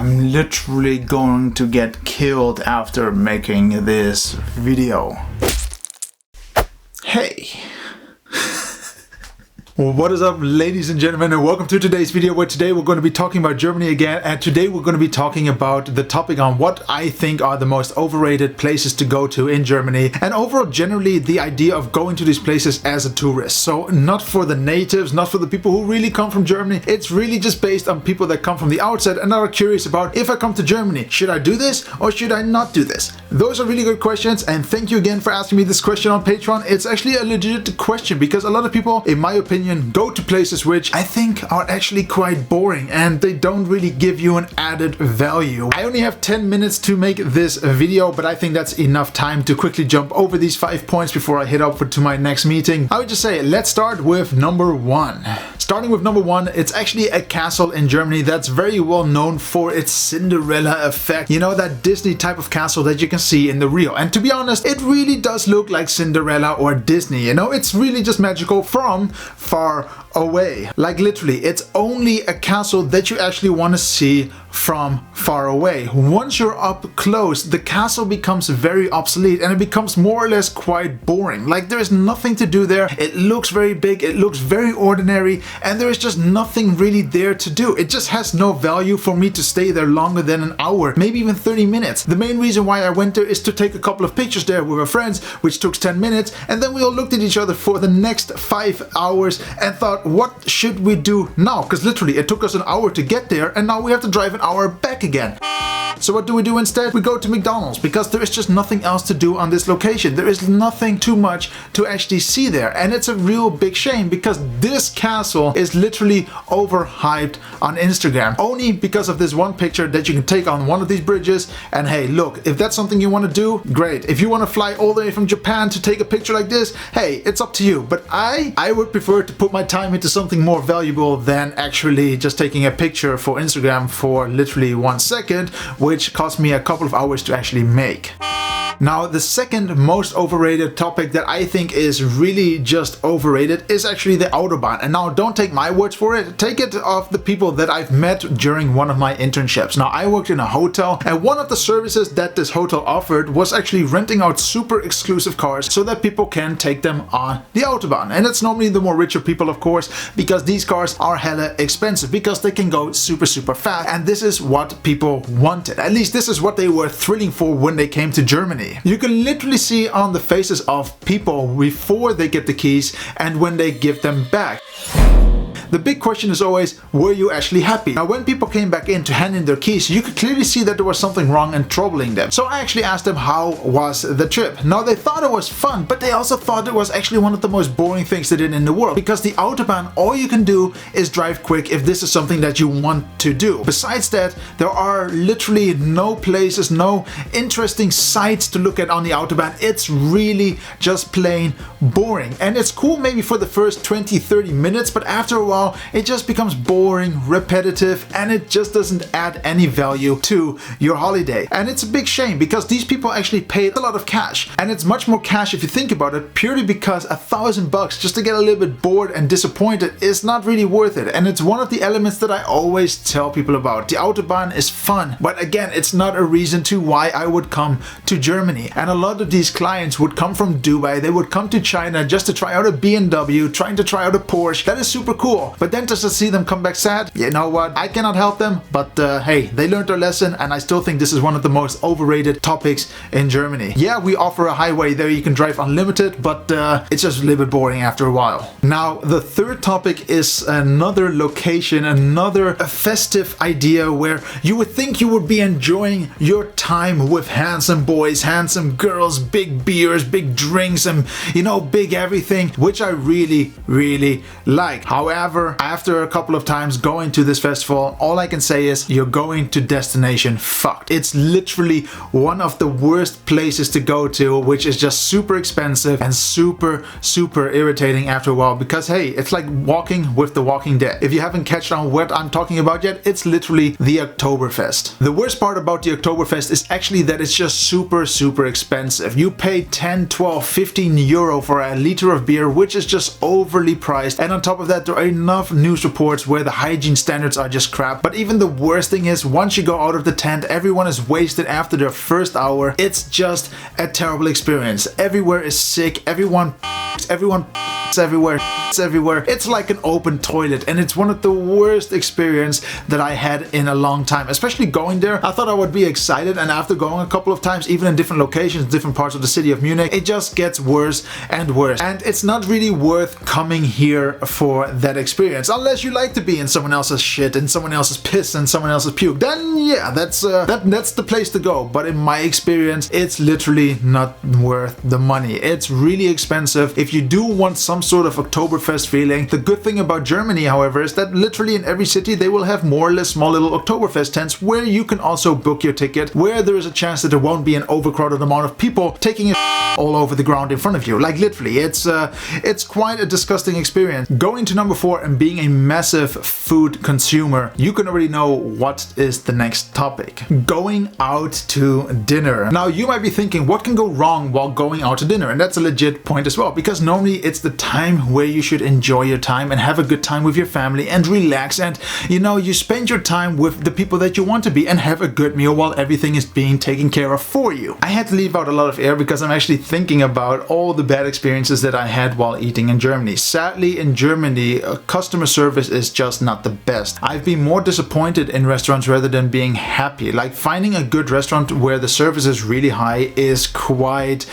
I'm literally going to get killed after making this video. Hey. Well, what is up, ladies and gentlemen, and welcome to today's video, where today we're going to be talking about Germany again, and today we're going to be talking about the topic on what I think are the most overrated places to go to in Germany, and overall generally the idea of going to these places as a tourist. So not for the natives, not for the people who really come from Germany, it's really just based on people that come from the outside and are curious about, if I come to Germany, should I do this or should I not do this? Those are really good questions, and thank you again for asking me this question on Patreon. It's actually a legit question because a lot of people, in my opinion, go to places which I think are actually quite boring and they don't really give you an added value. I only have 10 minutes to make this video, but I think that's enough time to quickly jump over these 5 points before I head up to my next meeting. I would just say, let's start with number one. Starting with number one, it's actually a castle in Germany that's very well known for its Cinderella effect. You know, that Disney type of castle that you can see in the reel. And to be honest, it really does look like Cinderella or Disney. You know, it's really just magical from far away. Like literally, it's only a castle that you actually want to see from far away. Once you're up close, the castle becomes very obsolete and it becomes more or less quite boring. Like there's nothing to do there. It looks very big, it looks very ordinary, and there is just nothing really there to do. It just has no value for me to stay there longer than an hour, maybe even 30 minutes. The main reason why I went there is to take a couple of pictures there with our friends, which took 10 minutes, and then we all looked at each other for the next 5 hours and thought, what should we do now? Because literally it took us an hour to get there and now we have to drive an hour back again. So what do we do instead? We go to McDonald's because there is just nothing else to do on this location. There is nothing too much to actually see there, and it's a real big shame because this castle is literally overhyped on Instagram only because of this one picture that you can take on one of these bridges. And hey, look, if that's something you want to do, great. If you want to fly all the way from Japan to take a picture like this, hey, it's up to you. But I would prefer to put my time into something more valuable than actually just taking a picture for Instagram for literally 1 second, which cost me a couple of hours to actually make. Now, the second most overrated topic that I think is really just overrated is actually the Autobahn. And now don't take my words for it, take it off the people that I've met during one of my internships. Now, I worked in a hotel, and one of the services that this hotel offered was actually renting out super exclusive cars so that people can take them on the Autobahn. And it's normally the more richer people, of course, because these cars are hella expensive because they can go super fast. And this is what people wanted. At least this is what they were thrilling for when they came to Germany. You can literally see on the faces of people before they get the keys and when they give them back. The big question is always, were you actually happy? Now, when people came back in to hand in their keys, you could clearly see that there was something wrong and troubling them. So I actually asked them, how was the trip? Now, they thought it was fun, but they also thought it was actually one of the most boring things they did in the world. Because the Autobahn, all you can do is drive quick if this is something that you want to do. Besides that, there are literally no places, no interesting sights to look at on the Autobahn. It's really just plain boring. And it's cool maybe for the first 20-30 minutes, but after a while, it just becomes boring, repetitive, and it just doesn't add any value to your holiday. And it's a big shame because these people actually paid a lot of cash, and it's much more cash if you think about it, purely because $1,000 just to get a little bit bored and disappointed is not really worth it. And it's one of the elements that I always tell people about. The Autobahn is fun, but again, it's not a reason to why I would come to Germany. And a lot of these clients would come from Dubai, they would come to China just to try out a BMW, trying to try out a Porsche. That is super cool. But then just to see them come back sad, you know what, I cannot help them, but hey, they learned their lesson, and I still think this is one of the most overrated topics in Germany. Yeah, we offer a highway there, you can drive unlimited, but it's just a little bit boring after a while. Now, the third topic is another location, another festive idea where you would think you would be enjoying your time with handsome boys, handsome girls, big beers, big drinks, and you know, big everything, which I really like. However, after a couple of times going to this festival, all I can say is you're going to destination fucked. It's literally one of the worst places to go to, which is just super expensive and super irritating after a while because hey, it's like walking with the Walking Dead. If you haven't catched on what I'm talking about yet, it's literally the Oktoberfest. The worst part about the Oktoberfest is actually that it's just super expensive. You pay 10, 12, 15 euro for a liter of beer, which is just overly priced, and on top of that there are enough news reports where the hygiene standards are just crap. But even the worst thing is, once you go out of the tent, everyone is wasted after their first hour. It's just a terrible experience. Everywhere is sick, everyone everywhere. It's like an open toilet, and it's one of the worst experience that I had in a long time. Especially going there, I thought I would be excited, and after going a couple of times, even in different locations, different parts of the city of Munich, it just gets worse and worse. And it's not really worth coming here for that experience, unless you like to be in someone else's shit and someone else's piss and someone else's puke. Then yeah, that's the place to go. But in my experience, it's literally not worth the money. It's really expensive. If you do want some sort of Oktoberfest feeling, the good thing about Germany, however, is that literally in every city they will have more or less small little Oktoberfest tents where you can also book your ticket, where there is a chance that there won't be an overcrowded amount of people taking it all over the ground in front of you. Like literally, it's quite a disgusting experience. Going to number 4 and being a massive food consumer, you can already know what is the next topic. Going out to dinner. Now you might be thinking, what can go wrong while going out to dinner? And that's a legit point as well, because normally it's the time where you should enjoy your time and have a good time with your family and relax, and you know, you spend your time with the people that you want to be and have a good meal while everything is being taken care of for you. I had to leave out a lot of air because I'm actually thinking about all the bad experiences that I had while eating in Germany. Sadly, in Germany, customer service is just not the best. I've been more disappointed in restaurants rather than being happy. Like, finding a good restaurant where the service is really high is quite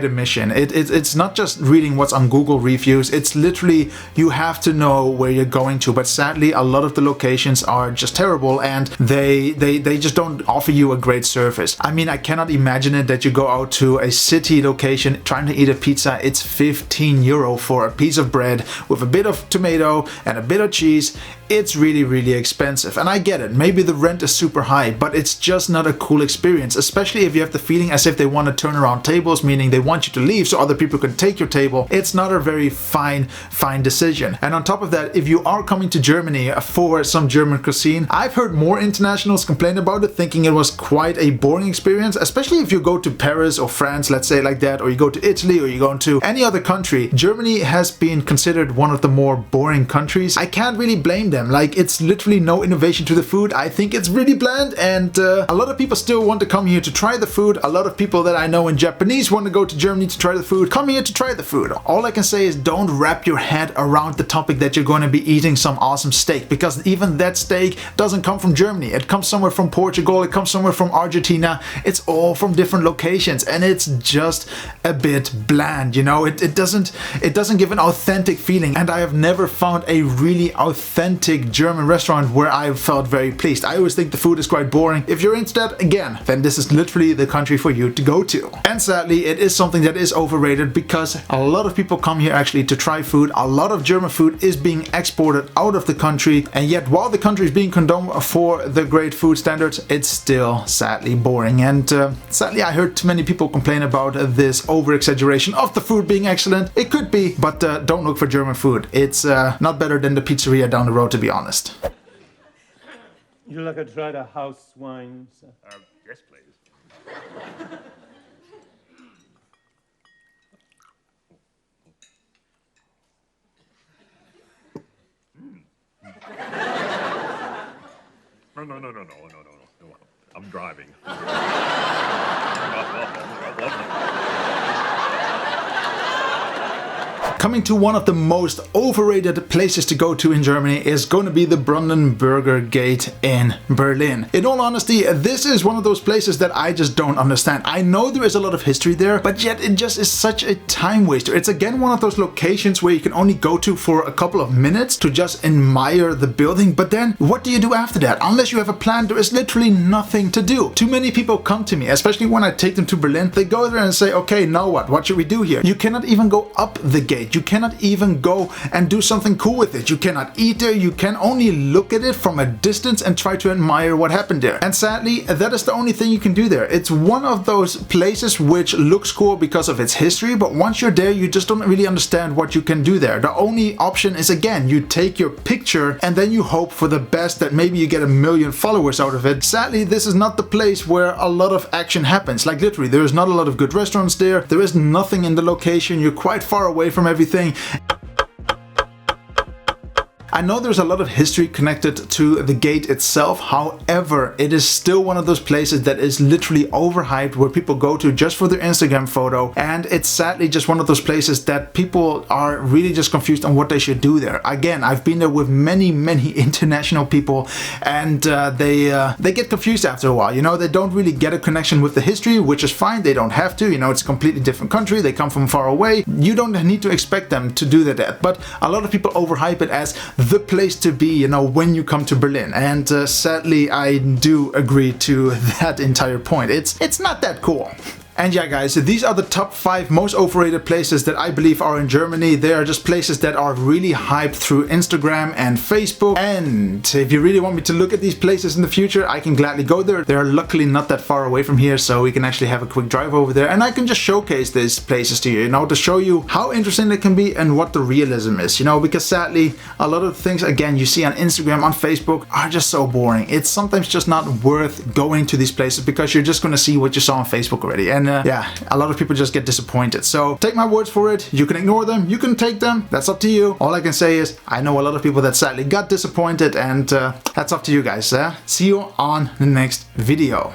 a mission. It's not just reading what's on Google reviews, it's literally you have to know where you're going to. But sadly, a lot of the locations are just terrible, and they just don't offer you a great service. I mean, I cannot imagine it that you go out to a city location trying to eat a pizza. It's 15 euro for a piece of bread with a bit of tomato and a bit of cheese. It's really expensive, and I get it, maybe the rent is super high, but it's just not a cool experience, especially if you have the feeling as if they want to turn around tables, meaning they want you to leave so other people can take your table. It's not a very fine decision. And on top of that, if you are coming to Germany for some German cuisine, I've heard more internationals complain about it, thinking it was quite a boring experience, especially if you go to Paris or France, let's say like that, or you go to Italy, or you go to any other country. Germany has been considered one of the more boring countries. I can't really blame them. Like, it's literally no innovation to the food. I think it's really bland, and a lot of people still want to come here to try the food. A lot of people that I know in Japanese want to go to Germany to try the food. Come here to try the food. All I can say is don't wrap your head around the topic that you're going to be eating some awesome steak, because even that steak doesn't come from Germany. It comes somewhere from Portugal, it comes somewhere from Argentina. It's all from different locations, and it's just a bit bland, you know. It doesn't give an authentic feeling, and I have never found a really authentic German restaurant where I felt very pleased. I always think the food is quite boring. If you're into that, again, then this is literally the country for you to go to. And sadly, it is something that is overrated, because a lot of people come here actually to try food. A lot of German food is being exported out of the country, and yet while the country is being condoned for the great food standards, it's still sadly boring. And sadly, I heard too many people complain about this over-exaggeration of the food being excellent. It could be, but don't look for German food. It's not better than the pizzeria down the road, to be honest. You like to try the house wine, sir? Yes, please. No. I'm driving. Coming to one of the most overrated places to go to in Germany is going to be the Brandenburg Gate in Berlin. In all honesty, this is one of those places that I just don't understand. I know there is a lot of history there, but yet it just is such a time waster. It's again one of those locations where you can only go to for a couple of minutes to just admire the building, but then what do you do after that? Unless you have a plan, there is literally nothing to do. Too many people come to me, especially when I take them to Berlin. They go there and say, okay, now what? What should we do here? You cannot even go up the gate. You cannot even go and do something cool with it. You cannot eat there. You can only look at it from a distance and try to admire what happened there. And sadly, that is the only thing you can do there. It's one of those places which looks cool because of its history, but once you're there, you just don't really understand what you can do there. The only option is, again, you take your picture and then you hope for the best that maybe you get 1 million followers out of it. Sadly, this is not the place where a lot of action happens. Like literally, there is not a lot of good restaurants there. There is nothing in the location. You're quite far away from everything. I know there's a lot of history connected to the gate itself. However, it is still one of those places that is literally overhyped, where people go to just for their Instagram photo, and it's sadly just one of those places that people are really just confused on what they should do there. Again, I've been there with many international people, and they get confused after a while. You know, they don't really get a connection with the history, which is fine. They don't have to. You know, it's a completely different country. They come from far away. You don't need to expect them to do that. But a lot of people overhype it as the place to be, you know, when you come to Berlin. And sadly, I do agree to that entire point. It's not that cool. And yeah, guys, so these are the top 5 most overrated places that I believe are in Germany. They are just places that are really hyped through Instagram and Facebook. And if you really want me to look at these places in the future, I can gladly go there. They're luckily not that far away from here, so we can actually have a quick drive over there. And I can just showcase these places to you, you know, to show you how interesting they can be and what the realism is, you know, because sadly, a lot of things, again, you see on Instagram, on Facebook, are just so boring. It's sometimes just not worth going to these places because you're just going to see what you saw on Facebook already. And yeah, a lot of people just get disappointed. So take my words for it. You can ignore them, you can take them. That's up to you. All I can say is I know a lot of people that sadly got disappointed, and that's up to you guys. See you on the next video.